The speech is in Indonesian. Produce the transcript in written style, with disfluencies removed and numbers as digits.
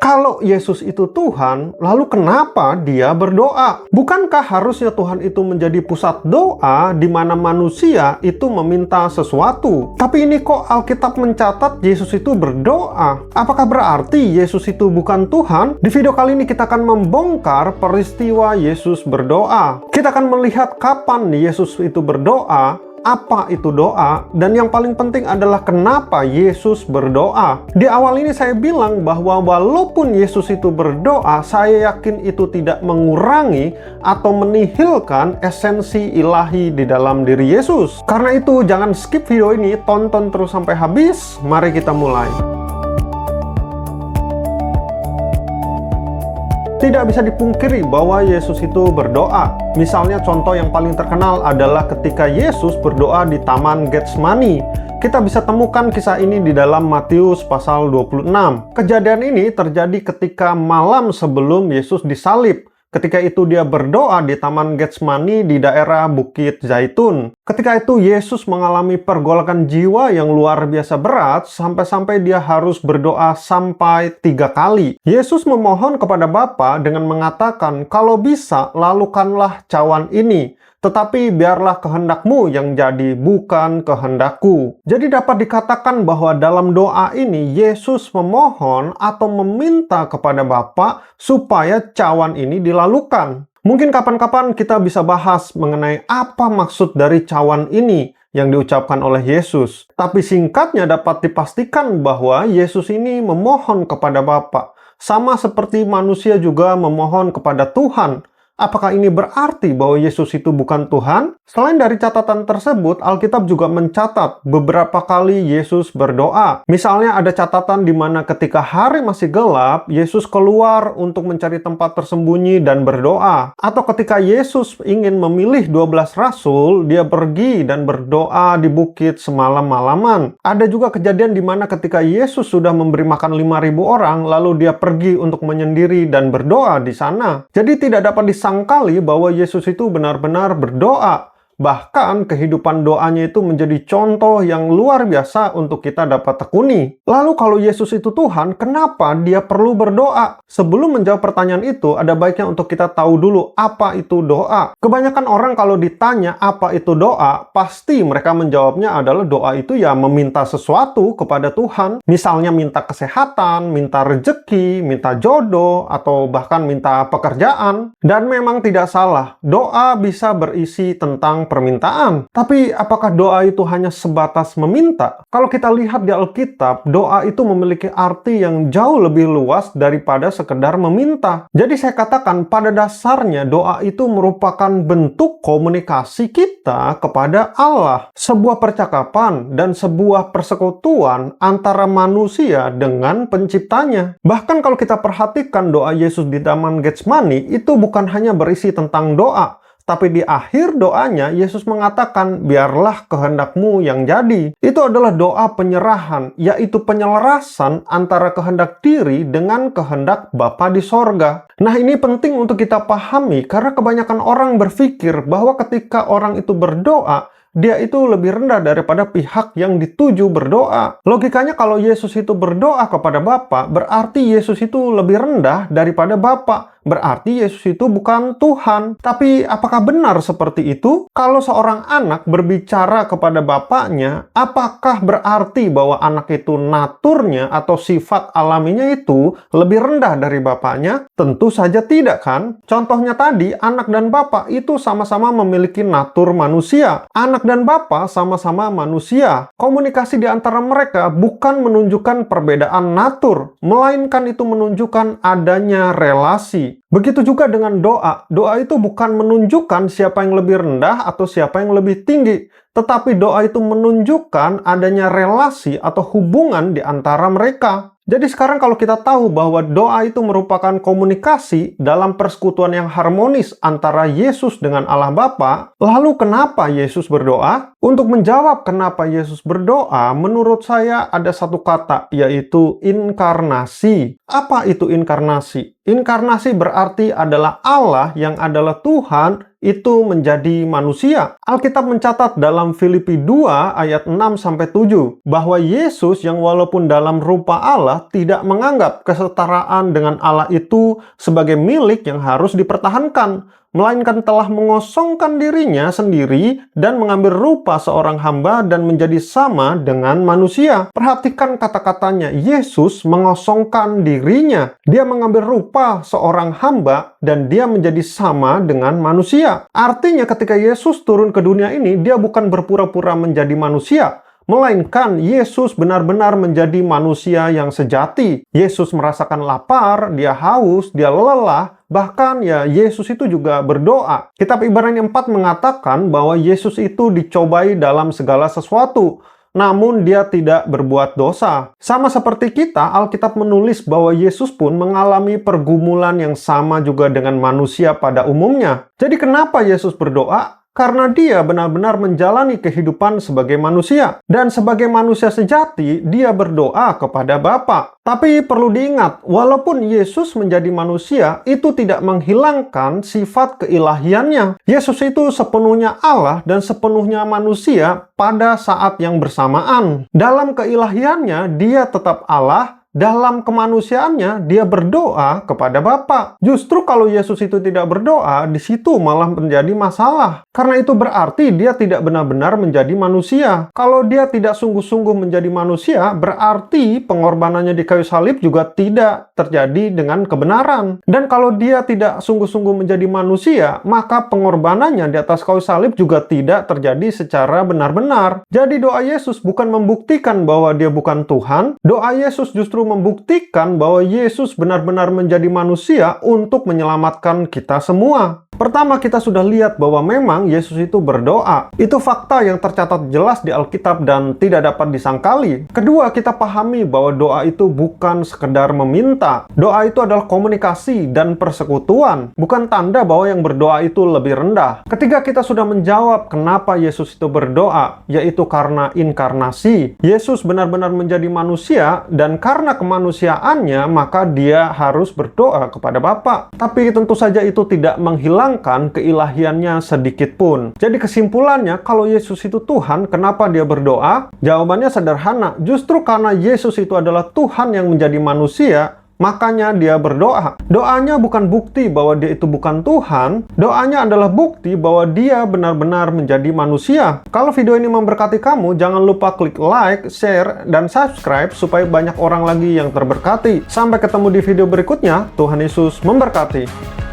Kalau Yesus itu Tuhan, lalu kenapa dia berdoa? Bukankah harusnya Tuhan itu menjadi pusat doa di mana manusia itu meminta sesuatu? Tapi ini kok Alkitab mencatat Yesus itu berdoa? Apakah berarti Yesus itu bukan Tuhan? Di video kali ini kita akan membongkar peristiwa Yesus berdoa. Kita akan melihat kapan Yesus itu berdoa, apa itu doa, dan yang paling penting adalah kenapa Yesus berdoa. Di awal ini saya bilang bahwa walaupun Yesus itu berdoa, saya yakin itu tidak mengurangi atau menihilkan esensi ilahi di dalam diri Yesus. Karena itu jangan skip video ini, tonton terus sampai habis. Mari kita mulai. Tidak bisa dipungkiri bahwa Yesus itu berdoa. Misalnya contoh yang paling terkenal adalah ketika Yesus berdoa di Taman Getsemani. Kita bisa temukan kisah ini di dalam Matius pasal 26. Kejadian ini terjadi ketika malam sebelum Yesus disalib. Ketika itu dia berdoa di Taman Getsemani di daerah Bukit Zaitun. Ketika itu Yesus mengalami pergolakan jiwa yang luar biasa berat sampai-sampai dia harus berdoa sampai 3 kali. Yesus memohon kepada Bapa dengan mengatakan, "Kalau bisa, lalukanlah cawan ini. Tetapi biarlah kehendak-Mu yang jadi, bukan kehendak-Ku." Jadi dapat dikatakan bahwa dalam doa ini Yesus memohon atau meminta kepada Bapa supaya cawan ini dilalukan. Mungkin kapan-kapan kita bisa bahas mengenai apa maksud dari cawan ini yang diucapkan oleh Yesus. Tapi singkatnya dapat dipastikan bahwa Yesus ini memohon kepada Bapa. Sama seperti manusia juga memohon kepada Tuhan. Apakah ini berarti bahwa Yesus itu bukan Tuhan? Selain dari catatan tersebut, Alkitab juga mencatat beberapa kali Yesus berdoa. Misalnya ada catatan di mana ketika hari masih gelap, Yesus keluar untuk mencari tempat tersembunyi dan berdoa. Atau ketika Yesus ingin memilih 12 rasul, dia pergi dan berdoa di bukit semalam-malaman. Ada juga kejadian di mana ketika Yesus sudah memberi makan 5.000 orang, lalu dia pergi untuk menyendiri dan berdoa di sana. Jadi tidak dapat disangkali bahwa Yesus itu benar-benar berdoa. Bahkan kehidupan doanya itu menjadi contoh yang luar biasa untuk kita dapat tekuni. Lalu kalau Yesus itu Tuhan, kenapa dia perlu berdoa? Sebelum menjawab pertanyaan itu, ada baiknya untuk kita tahu dulu apa itu doa. Kebanyakan orang kalau ditanya apa itu doa, pasti mereka menjawabnya adalah doa itu ya meminta sesuatu kepada Tuhan. Misalnya minta kesehatan, minta rejeki, minta jodoh, atau bahkan minta pekerjaan. Dan memang tidak salah, doa bisa berisi tentang permintaan. Tapi apakah doa itu hanya sebatas meminta? Kalau kita lihat di Alkitab, doa itu memiliki arti yang jauh lebih luas daripada sekedar meminta. Jadi saya katakan pada dasarnya doa itu merupakan bentuk komunikasi kita kepada Allah. Sebuah percakapan dan sebuah persekutuan antara manusia dengan penciptanya. Bahkan kalau kita perhatikan doa Yesus di Taman Getsemani, itu bukan hanya berisi tentang doa. Tapi di akhir doanya, Yesus mengatakan, "Biarlah kehendak-Mu yang jadi." Itu adalah doa penyerahan, yaitu penyelarasan antara kehendak diri dengan kehendak Bapa di sorga. Nah, ini penting untuk kita pahami, karena kebanyakan orang berpikir bahwa ketika orang itu berdoa, dia itu lebih rendah daripada pihak yang dituju berdoa. Logikanya kalau Yesus itu berdoa kepada Bapa, berarti Yesus itu lebih rendah daripada Bapa. Berarti Yesus itu bukan Tuhan. Tapi apakah benar seperti itu? Kalau seorang anak berbicara kepada bapaknya, apakah berarti bahwa anak itu naturnya atau sifat alaminya itu lebih rendah dari bapaknya? Tentu saja tidak kan? Contohnya tadi, anak dan bapak itu sama-sama memiliki natur manusia. Anak dan bapak sama-sama manusia. Komunikasi di antara mereka bukan menunjukkan perbedaan natur, melainkan itu menunjukkan adanya relasi. Begitu juga dengan doa. Doa itu bukan menunjukkan siapa yang lebih rendah atau siapa yang lebih tinggi. Tetapi doa itu menunjukkan adanya relasi atau hubungan di antara mereka. Jadi sekarang kalau kita tahu bahwa doa itu merupakan komunikasi dalam persekutuan yang harmonis antara Yesus dengan Allah Bapa, lalu kenapa Yesus berdoa? Untuk menjawab kenapa Yesus berdoa, menurut saya ada satu kata, yaitu inkarnasi. Apa itu inkarnasi? Inkarnasi berarti adalah Allah yang adalah Tuhan itu menjadi manusia. Alkitab mencatat dalam Filipi 2 ayat 6-7 bahwa Yesus yang walaupun dalam rupa Allah tidak menganggap kesetaraan dengan Allah itu sebagai milik yang harus dipertahankan, melainkan telah mengosongkan dirinya sendiri dan mengambil rupa seorang hamba dan menjadi sama dengan manusia. Perhatikan kata-katanya, Yesus mengosongkan dirinya. Dia mengambil rupa seorang hamba dan dia menjadi sama dengan manusia. Artinya ketika Yesus turun ke dunia ini, dia bukan berpura-pura menjadi manusia, melainkan Yesus benar-benar menjadi manusia yang sejati. Yesus merasakan lapar, dia haus, dia lelah, bahkan ya Yesus itu juga berdoa. Kitab Ibrani 4 mengatakan bahwa Yesus itu dicobai dalam segala sesuatu, namun dia tidak berbuat dosa. Sama seperti kita, Alkitab menulis bahwa Yesus pun mengalami pergumulan yang sama juga dengan manusia pada umumnya. Jadi kenapa Yesus berdoa? Karena dia benar-benar menjalani kehidupan sebagai manusia. Dan sebagai manusia sejati, dia berdoa kepada Bapa. Tapi perlu diingat, walaupun Yesus menjadi manusia, itu tidak menghilangkan sifat keilahiannya. Yesus itu sepenuhnya Allah dan sepenuhnya manusia pada saat yang bersamaan. Dalam keilahiannya, dia tetap Allah. Dalam kemanusiaannya, dia berdoa kepada Bapa. Justru kalau Yesus itu tidak berdoa, di situ malah menjadi masalah. Karena itu berarti dia tidak benar-benar menjadi manusia. Kalau dia tidak sungguh-sungguh menjadi manusia, berarti pengorbanannya di kayu salib juga tidak terjadi dengan kebenaran. Dan kalau dia tidak sungguh-sungguh menjadi manusia, maka pengorbanannya di atas kayu salib juga tidak terjadi secara benar-benar. Jadi doa Yesus bukan membuktikan bahwa dia bukan Tuhan. Doa Yesus justru membuktikan bahwa Yesus benar-benar menjadi manusia untuk menyelamatkan kita semua. Pertama, kita sudah lihat bahwa memang Yesus itu berdoa. Itu fakta yang tercatat jelas di Alkitab dan tidak dapat disangkali. Kedua, kita pahami bahwa doa itu bukan sekedar meminta. Doa itu adalah komunikasi dan persekutuan, bukan tanda bahwa yang berdoa itu lebih rendah. Ketiga, kita sudah menjawab kenapa Yesus itu berdoa, yaitu karena inkarnasi. Yesus benar-benar menjadi manusia, dan karena kemanusiaannya, maka dia harus berdoa kepada Bapa. Tapi tentu saja itu tidak menghilangkan keilahiannya sedikit pun. Jadi kesimpulannya, kalau Yesus itu Tuhan, kenapa dia berdoa? Jawabannya sederhana, justru karena Yesus itu adalah Tuhan yang menjadi manusia, makanya dia berdoa. Doanya bukan bukti bahwa dia itu bukan Tuhan. Doanya adalah bukti bahwa dia benar-benar menjadi manusia. Kalau video ini memberkati kamu, jangan lupa klik like, share, dan subscribe supaya banyak orang lagi yang terberkati. Sampai ketemu di video berikutnya. Tuhan Yesus memberkati.